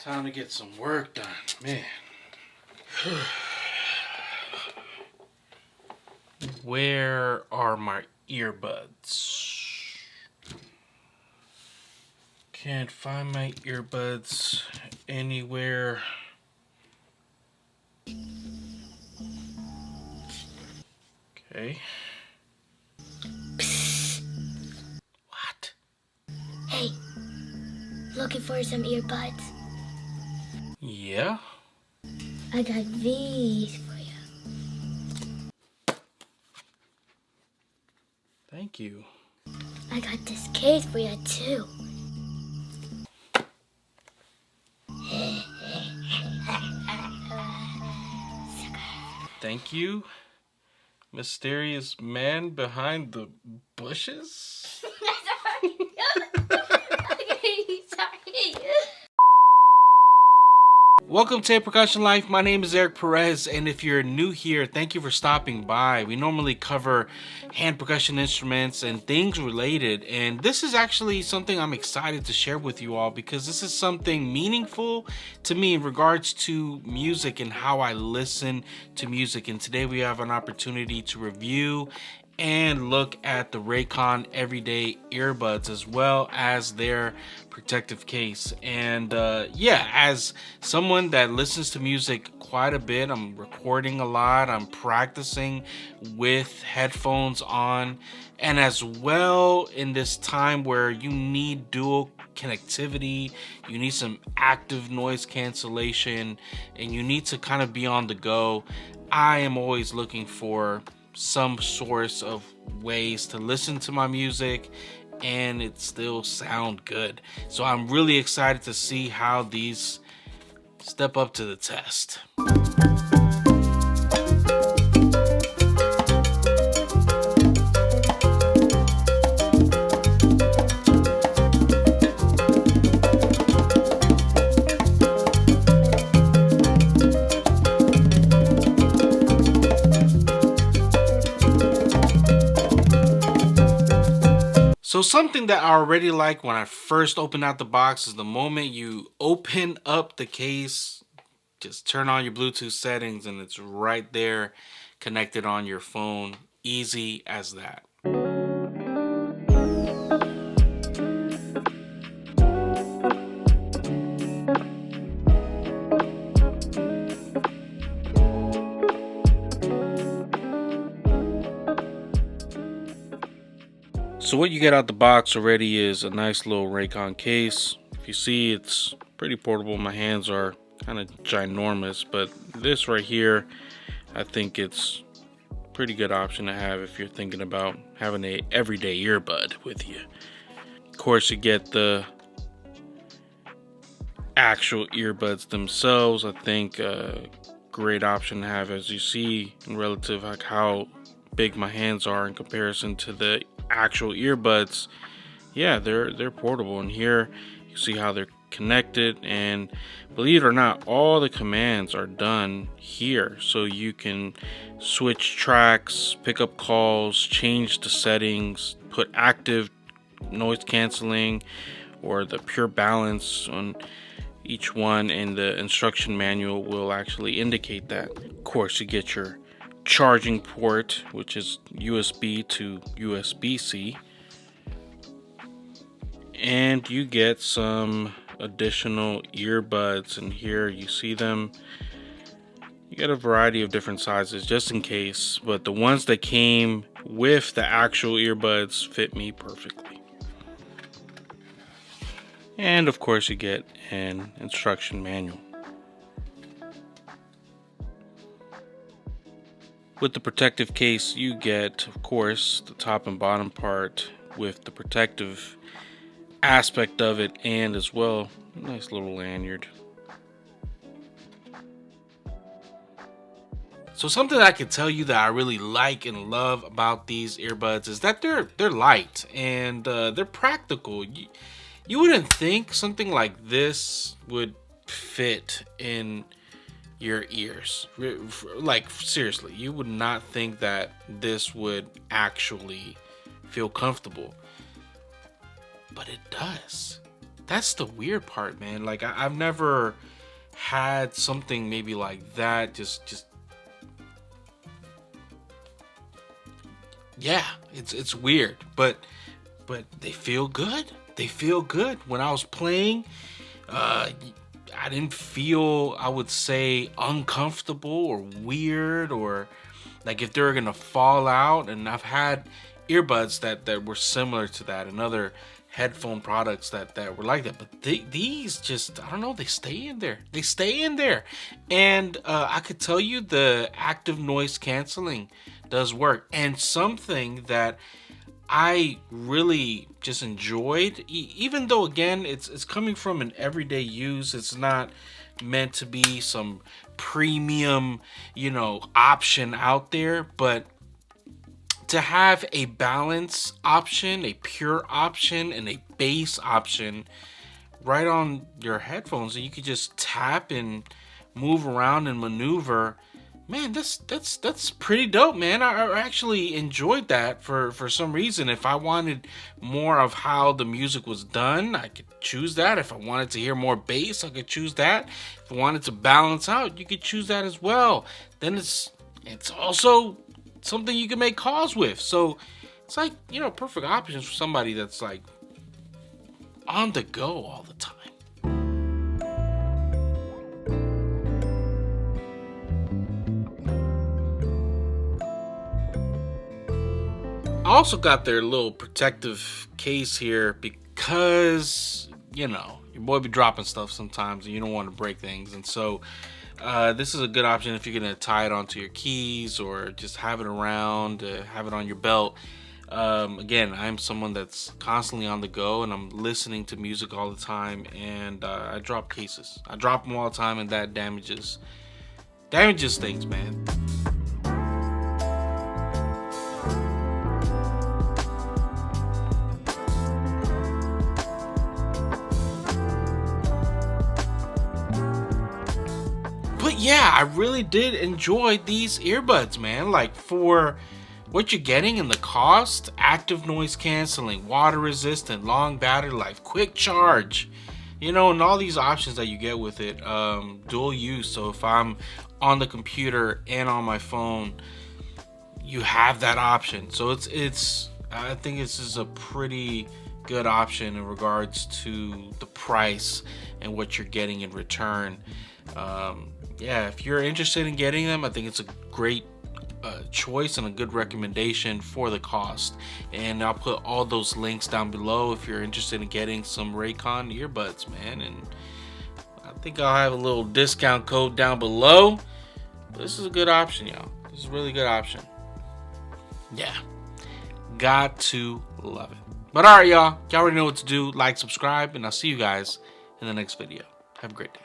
Time to get some work done, man. Where are my earbuds? Can't find my earbuds anywhere. Okay. Psst. What? Hey, looking for some earbuds? Yeah? I got these for you. Thank you. I got this case for you too. Thank you, mysterious man behind the bushes? Sorry. Welcome to Percussion Life. My name is Eric Perez, and if you're new here, thank you for stopping by. We normally cover hand percussion instruments and things related, and this is actually something I'm excited to share with you all because this is something meaningful to me in regards to music and how I listen to music. And today we have an opportunity to review and look at the Raycon everyday earbuds as well as their protective case. And yeah, as someone that listens to music quite a bit, I'm recording a lot, I'm practicing with headphones on, and as well in this time where you need dual connectivity, you need some active noise cancellation, and you need to kind of be on the go, I am always looking for some source of ways to listen to my music and it still sound good. So I'm really excited to see how these step up to the test. So something that I already like when I first opened out the box is the moment you open up the case, just turn on your Bluetooth settings and it's right there connected on your phone. Easy as that. So what you get out the box already is a nice little Raycon case. If you see, it's pretty portable. My hands are kind of ginormous, but this right here, I think it's a pretty good option to have if you're thinking about having a everyday earbud with you. Of course, you get the actual earbuds themselves. I think a great option to have, as you see in relative like how big my hands are in comparison to the actual earbuds. Yeah, they're portable, and here you see how they're connected, and believe it or not, all the commands are done here, so you can switch tracks, pick up calls, change the settings, put active noise canceling or the pure balance on each one, and the instruction manual will actually indicate that. Of course, you get your charging port, which is USB to USB-C, and you get some additional earbuds, and here you see them. You get a variety of different sizes just in case, but the ones that came with the actual earbuds fit me perfectly. And of course you get an instruction manual. With the protective case, you get, of course, the top and bottom part with the protective aspect of it, and as well, a nice little lanyard. So something that I can tell you that I really like and love about these earbuds is that they're light and they're practical. You wouldn't think something like this would fit in your ears. Like, seriously, you would not think that this would actually feel comfortable, but it does. that's the weird part, man. Like I've never had something maybe like that. Just yeah, it's weird, but they feel good. They feel good. When I was playing, I didn't feel, I would say, uncomfortable or weird, or like if they're gonna fall out. And I've had earbuds that were similar to that, and other headphone products that were like that. But these just, I don't know, they stay in there. They stay in there. And I could tell you the active noise canceling does work. And something that I really just enjoyed, even though again it's coming from an everyday use. It's not meant to be some premium, option out there, but to have a balance option, a pure option, and a bass option right on your headphones, and you could just tap and move around and maneuver. Man, that's pretty dope, man. I actually enjoyed that for some reason. If I wanted more of how the music was done, I could choose that. If I wanted to hear more bass, I could choose that. If I wanted to balance out, you could choose that as well. Then it's also something you can make calls with. So it's like, perfect options for somebody that's like on the go all the time. I also got their little protective case here because, your boy be dropping stuff sometimes and you don't want to break things. And so this is a good option if you're going to tie it onto your keys or just have it around, have it on your belt. Again, I'm someone that's constantly on the go and I'm listening to music all the time, and I drop cases. I drop them all the time, and that damages things, man. But yeah, I really did enjoy these earbuds, man. Like, for what you're getting and the cost, active noise canceling, water resistant, long battery life, quick charge, and all these options that you get with it, dual use. So if I'm on the computer and on my phone, you have that option. So I think this is a pretty good option in regards to the price and what you're getting in return. Yeah, if you're interested in getting them, I think it's a great choice and a good recommendation for the cost. And I'll put all those links down below if you're interested in getting some Raycon earbuds, man. And I think I'll have a little discount code down below. This is a good option, y'all. This is a really good option. Yeah, got to love it. But all right, y'all already know what to do. Like, subscribe, and I'll see you guys in the next video. Have a great day.